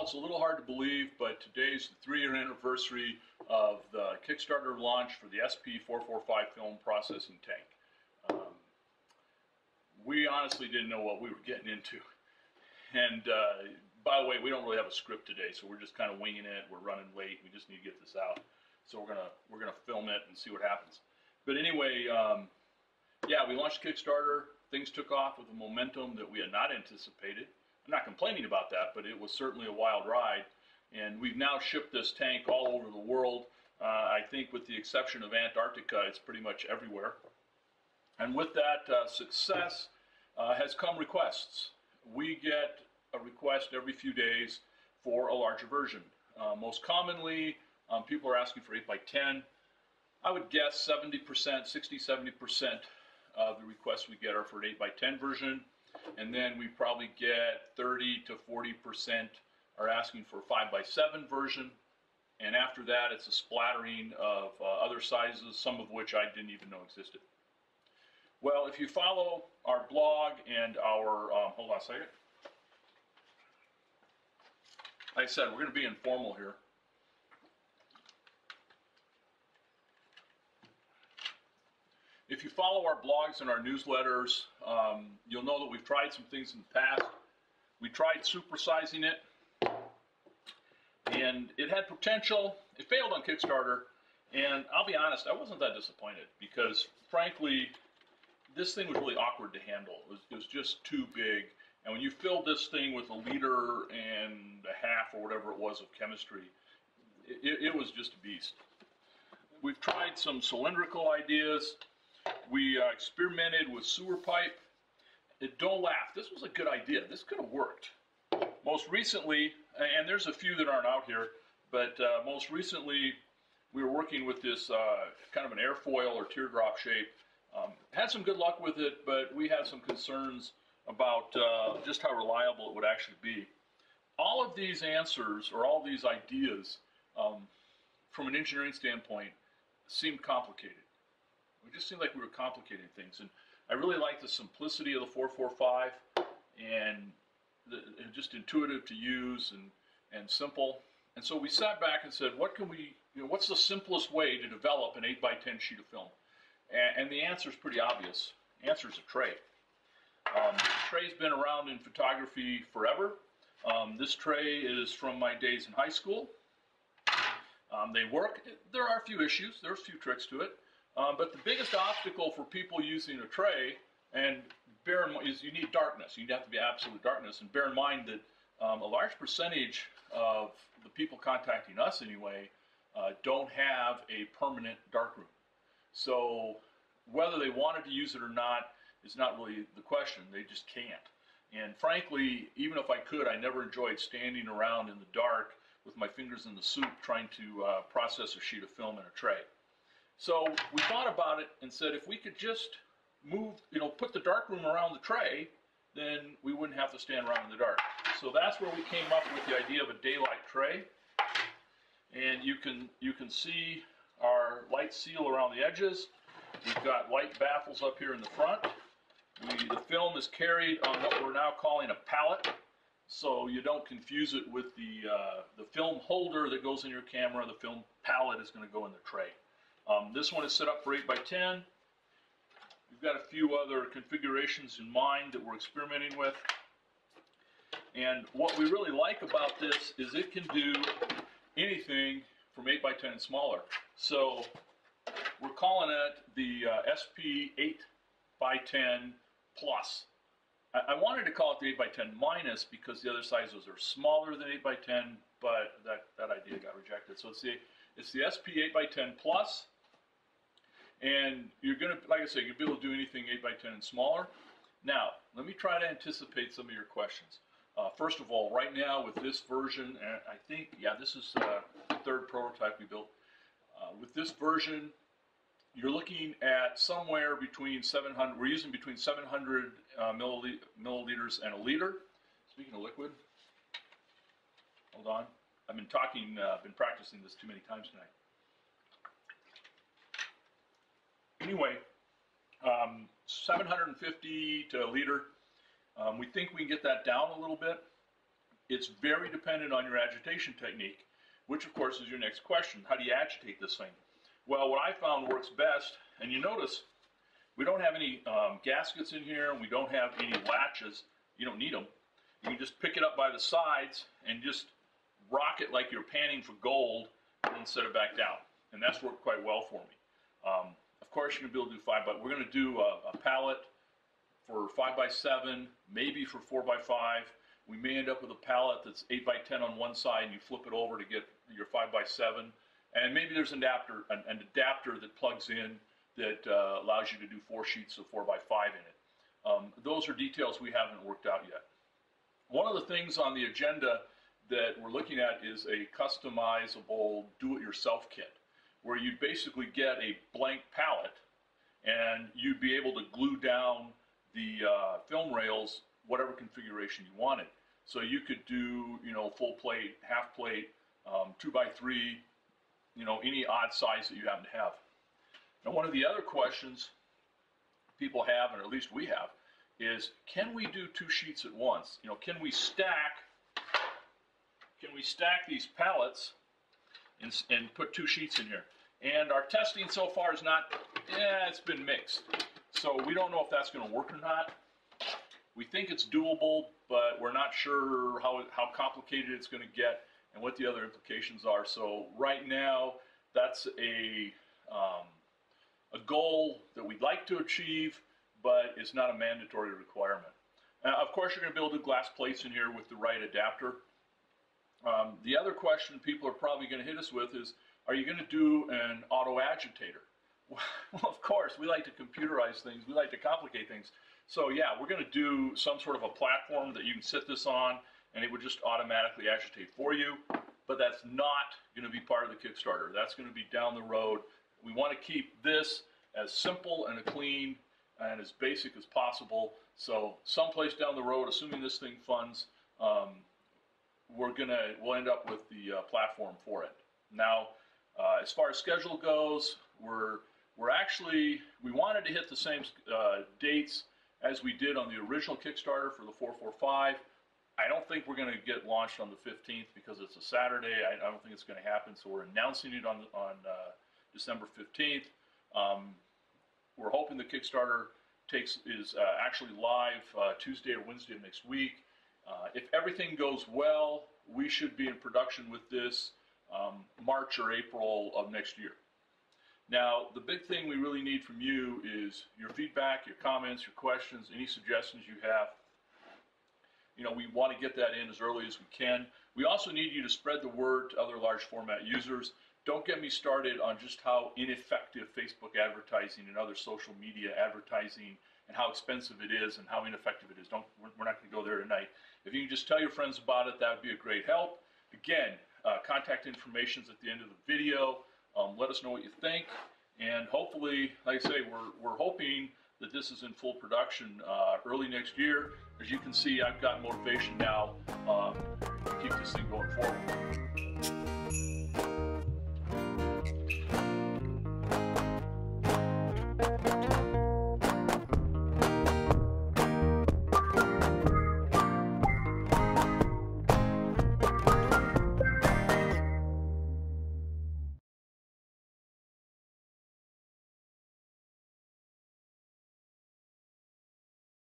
it's a little hard to believe, but today's the 3-year anniversary of the Kickstarter launch for the SP445 film processing tank. We honestly didn't know what we were getting into. And by the way, we don't really have a script today, so we're just kind of winging it. We're running late. We just need to get this out. So we're gonna film it and see what happens. But anyway, yeah, we launched Kickstarter. Things took off with a momentum that we had not anticipated. I'm not complaining about that, but it was certainly a wild ride. And we've now shipped this tank all over the world. I think with the exception of Antarctica, it's pretty much everywhere. And with that success has come requests. We get a request every few days for a larger version. Most commonly, people are asking for 8x10. I would guess 60-70% of the requests we get are for an 8x10 version. And then we probably get 30 to 40% are asking for a 5x7 version. And after that, it's a splattering of other sizes, some of which I didn't even know existed. Well, if you follow our blog and our, hold on a second. Like I said, we're going to be informal here. If you follow our blogs and our newsletters, you'll know that we've tried some things in the past. We tried supersizing it, and it had potential. It failed on Kickstarter, and I'll be honest, I wasn't that disappointed because, frankly, this thing was really awkward to handle. It was just too big, and when you filled this thing with 1.5 liters or whatever it was of chemistry, it was just a beast. We've tried some cylindrical ideas. We experimented with sewer pipe. Don't laugh, this was a good idea. This could have worked. Most recently, and there's a few that aren't out here, but most recently we were working with this kind of an airfoil or teardrop shape. Had some good luck with it, but we had some concerns about just how reliable it would actually be. All of these answers, or all these ideas, from an engineering standpoint, seemed complicated. It just seemed like we were complicating things, and I really like the simplicity of the 445 and just intuitive to use and simple. And so we sat back and said, what can we, what's the simplest way to develop an 8x10 sheet of film? And the answer is pretty obvious. The answer is a tray. The tray's been around in photography forever. This tray is from my days in high school. They work. There are a few issues. There's a few tricks to it. But the biggest obstacle for people using a tray, and bear in mind, is you need darkness. You have to be absolute darkness. And bear in mind that a large percentage of the people contacting us anyway don't have a permanent darkroom. So whether they wanted to use it or not is not really the question. They just can't. And frankly, even if I could, I never enjoyed standing around in the dark with my fingers in the soup trying to process a sheet of film in a tray. So we thought about it and said if we could just move, put the darkroom around the tray, then we wouldn't have to stand around in the dark. So that's where we came up with the idea of a daylight tray. And you can see our light seal around the edges. We've got light baffles up here in the front. The film is carried on what we're now calling a pallet, so you don't confuse it with the film holder that goes in your camera. The film pallet is going to go in the tray. This one is set up for 8x10. We've got a few other configurations in mind that we're experimenting with. And what we really like about this is it can do anything from 8x10 and smaller. So we're calling it the SP 8x10 Plus. I wanted to call it the 8x10 Minus because the other sizes are smaller than 8x10, but that idea got rejected. So it's the SP 8x10 Plus. And you're going to, like I said, you'll be able to do anything 8x10 and smaller. Now, let me try to anticipate some of your questions. First of all, right now with this version, and I think, yeah, this is the third prototype we built. With this version, you're looking at somewhere between 700, we're using between 700 milliliters and a liter. Speaking of liquid, hold on. I've been practicing this too many times tonight. Anyway, 750 to a liter. We think we can get that down a little bit. It's very dependent on your agitation technique, which of course is your next question. How do you agitate this thing? Well, what I found works best, and you notice we don't have any gaskets in here, and we don't have any latches. You don't need them. You can just pick it up by the sides and just rock it like you're panning for gold, and then set it back down. And that's worked quite well for me. Of course, you're going to be able to do 5 by. We're going to do a pallet for 5 by 7, maybe for 4 by 5. We may end up with a pallet that's 8 by 10 on one side, and you flip it over to get your 5 by 7. And maybe there's an adapter that plugs in that allows you to do 4 sheets of 4 by 5 in it. Those are details we haven't worked out yet. One of the things on the agenda that we're looking at is a customizable do-it-yourself kit, where you'd basically get a blank pallet and you'd be able to glue down the film rails whatever configuration you wanted. So you could do, full plate, half plate, 2 by 3, any odd size that you happen to have. Now, one of the other questions people have, and at least we have, is can we do 2 sheets at once? Can we stack these pallets and put 2 sheets in here? And our testing so far is not, it's been mixed. So we don't know if that's going to work or not. We think it's doable, but we're not sure how complicated it's going to get and what the other implications are. So right now, that's a goal that we'd like to achieve, but it's not a mandatory requirement. Of course, you're going to be able to do glass plates in here with the right adapter. The other question people are probably going to hit us with is, are you going to do an auto agitator? Well, of course, we like to computerize things. We like to complicate things. So yeah, we're going to do some sort of a platform that you can sit this on, and it would just automatically agitate for you. But that's not going to be part of the Kickstarter. That's going to be down the road. We want to keep this as simple and clean and as basic as possible. So someplace down the road, assuming this thing funds, we'll end up with the platform for it. Now, as far as schedule goes, we wanted to hit the same dates as we did on the original Kickstarter for the 445. I don't think we're going to get launched on the 15th because it's a Saturday. I don't think it's going to happen. So we're announcing it on December 15th. We're hoping the Kickstarter is actually live Tuesday or Wednesday of next week. If everything goes well, we should be in production with this March or April of next year. Now, the big thing we really need from you is your feedback, your comments, your questions, any suggestions you have. We want to get that in as early as we can. We also need you to spread the word to other large format users. Don't get me started on just how ineffective Facebook advertising and other social media advertising and how expensive it is and how ineffective it is. We're not going to go there tonight. If you can just tell your friends about it, that would be a great help. Again, contact information is at the end of the video. Let us know what you think, and hopefully, like I say, we're hoping that this is in full production early next year. As you can see, I've got motivation now to keep this thing going forward.